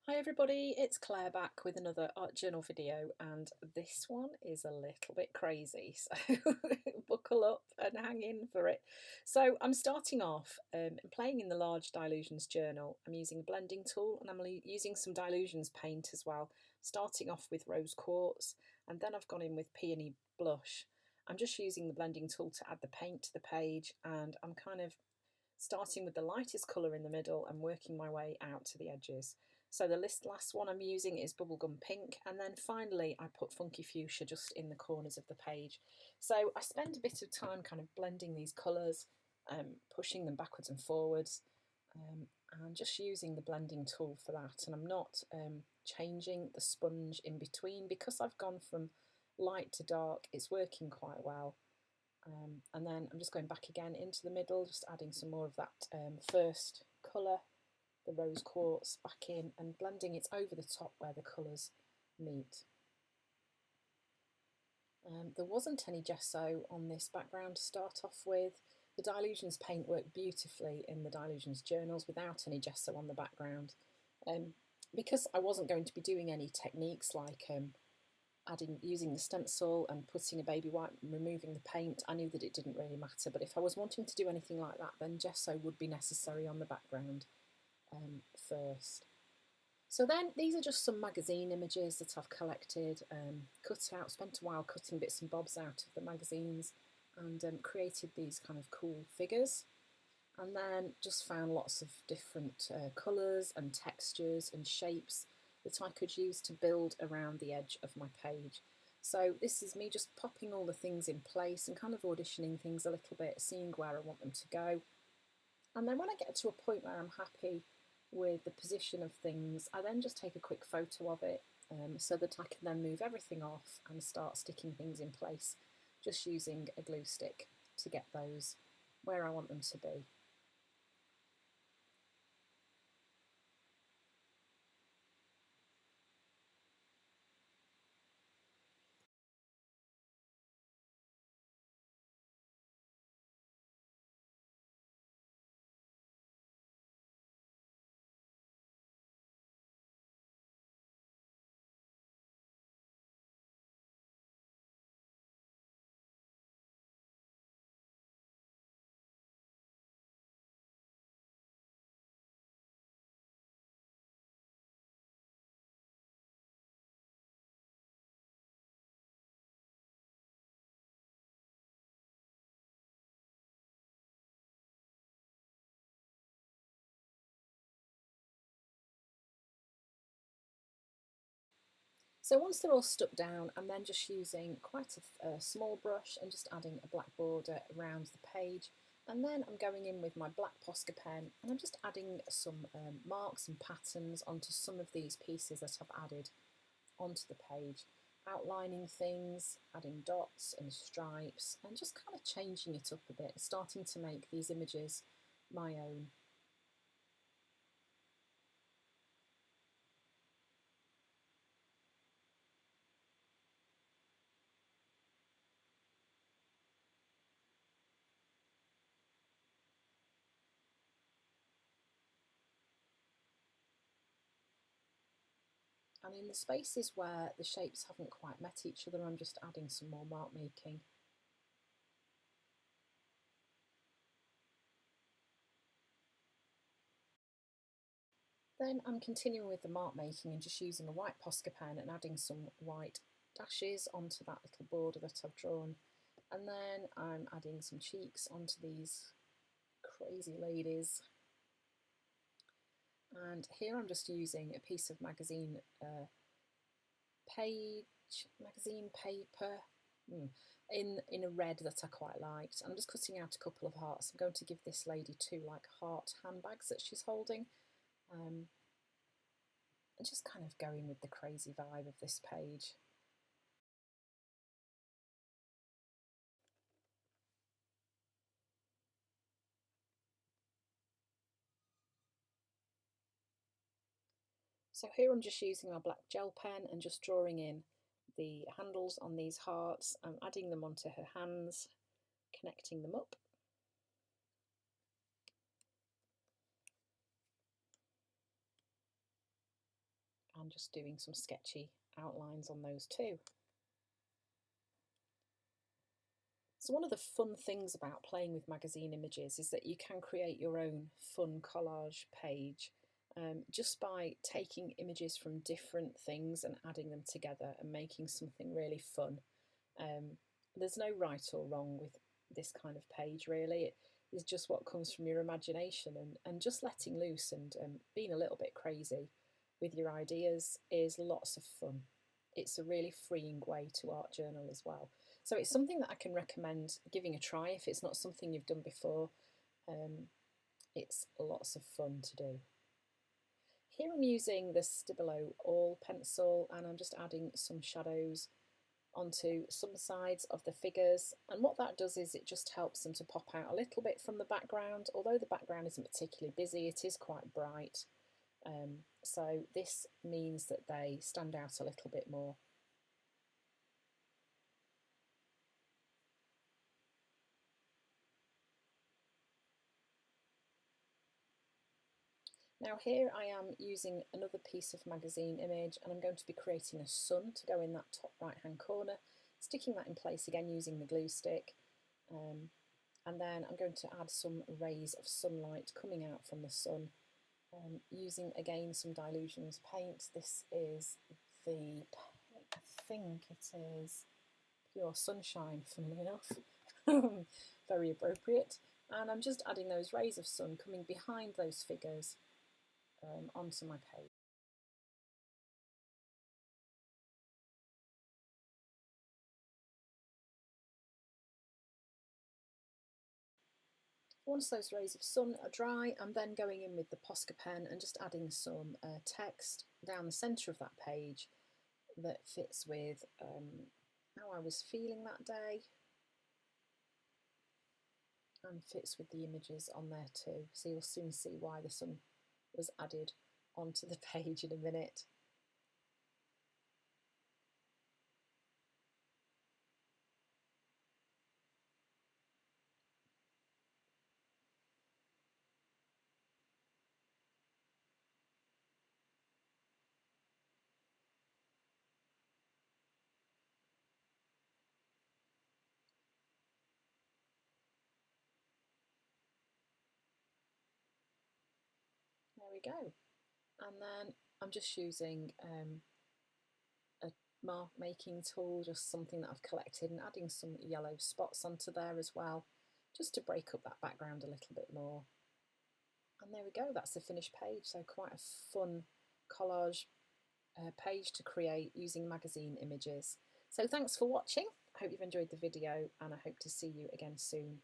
Hi everybody, it's Claire back with another art journal video, and this one is a little bit crazy, so buckle up and hang in for it. So I'm starting off playing in the large Dilutions journal. I'm using a blending tool and I'm using some Dilutions paint as well, starting off with rose quartz, and then I've gone in with peony blush. I'm just using the blending tool to add the paint to the page, and I'm kind of starting with the lightest colour in the middle and working my way out to the edges. So the last one I'm using is Bubblegum Pink, and then finally I put Funky Fuchsia just in the corners of the page. So I spend a bit of time kind of blending these colours, pushing them backwards and forwards, and just using the blending tool for that. And I'm not changing the sponge in between because I've gone from light to dark. It's working quite well. And then I'm just going back again into the middle, just adding some more of that first colour, the rose quartz, back in and blending it over the top where the colours meet. There wasn't any gesso on this background to start off with. The Dilutions paint worked beautifully in the Dilutions journals without any gesso on the background. Because I wasn't going to be doing any techniques like using the stencil and putting a baby wipe and removing the paint, I knew that it didn't really matter. But if I was wanting to do anything like that, then gesso would be necessary on the background first. So then these are just some magazine images that I've collected, cut out, spent a while cutting bits and bobs out of the magazines, and created these kind of cool figures. And then just found lots of different colours and textures and shapes that I could use to build around the edge of my page. So this is me just popping all the things in place and kind of auditioning things a little bit, seeing where I want them to go. And then when I get to a point where I'm happy with the position of things, I then just take a quick photo of it so that I can then move everything off and start sticking things in place, just using a glue stick to get those where I want them to be. So once they're all stuck down, I'm then just using quite a small brush and just adding a black border around the page. And then I'm going in with my black Posca pen and I'm just adding some marks and patterns onto some of these pieces that I've added onto the page, outlining things, adding dots and stripes, and just kind of changing it up a bit, starting to make these images my own. And in the spaces where the shapes haven't quite met each other, I'm just adding some more mark making. Then I'm continuing with the mark making and just using a white Posca pen and adding some white dashes onto that little border that I've drawn. And then I'm adding some cheeks onto these crazy ladies. And here I'm just using a piece of magazine magazine paper in a red that I quite liked. I'm just cutting out a couple of hearts. I'm going to give this lady two like heart handbags that she's holding. And just kind of going with the crazy vibe of this page. So here I'm just using my black gel pen and just drawing in the handles on these hearts. I'm adding them onto her hands, connecting them up. and just doing some sketchy outlines on those too. So one of the fun things about playing with magazine images is that you can create your own fun collage page just by taking images from different things and adding them together and making something really fun. There's no right or wrong with this kind of page really. It is just what comes from your imagination, and just letting loose and being a little bit crazy with your ideas is lots of fun. It's a really freeing way to art journal as well. So it's something that I can recommend giving a try if it's not something you've done before. It's lots of fun to do. Here I'm using the Stabilo All pencil and I'm just adding some shadows onto some sides of the figures, and what that does is it just helps them to pop out a little bit from the background. Although the background isn't particularly busy, it is quite bright. So this means that they stand out a little bit more. Now here I am using another piece of magazine image, and I'm going to be creating a sun to go in that top right hand corner, sticking that in place again using the glue stick, and then I'm going to add some rays of sunlight coming out from the sun, using again some Dilutions paint. This is I think it is Pure Sunshine, funnily enough. Very appropriate. And I'm just adding those rays of sun coming behind those figures onto my page. Once those rays of sun are dry, I'm then going in with the Posca pen and just adding some text down the centre of that page that fits with how I was feeling that day and fits with the images on there too. So you'll soon see why the sun was added onto the page in a minute. There we go. And then I'm just using a mark making tool, just something that I've collected, and adding some yellow spots onto there as well, just to break up that background a little bit more. And there we go, that's the finished page. So quite a fun collage page to create using magazine images. So thanks for watching. I hope you've enjoyed the video, and I hope to see you again soon.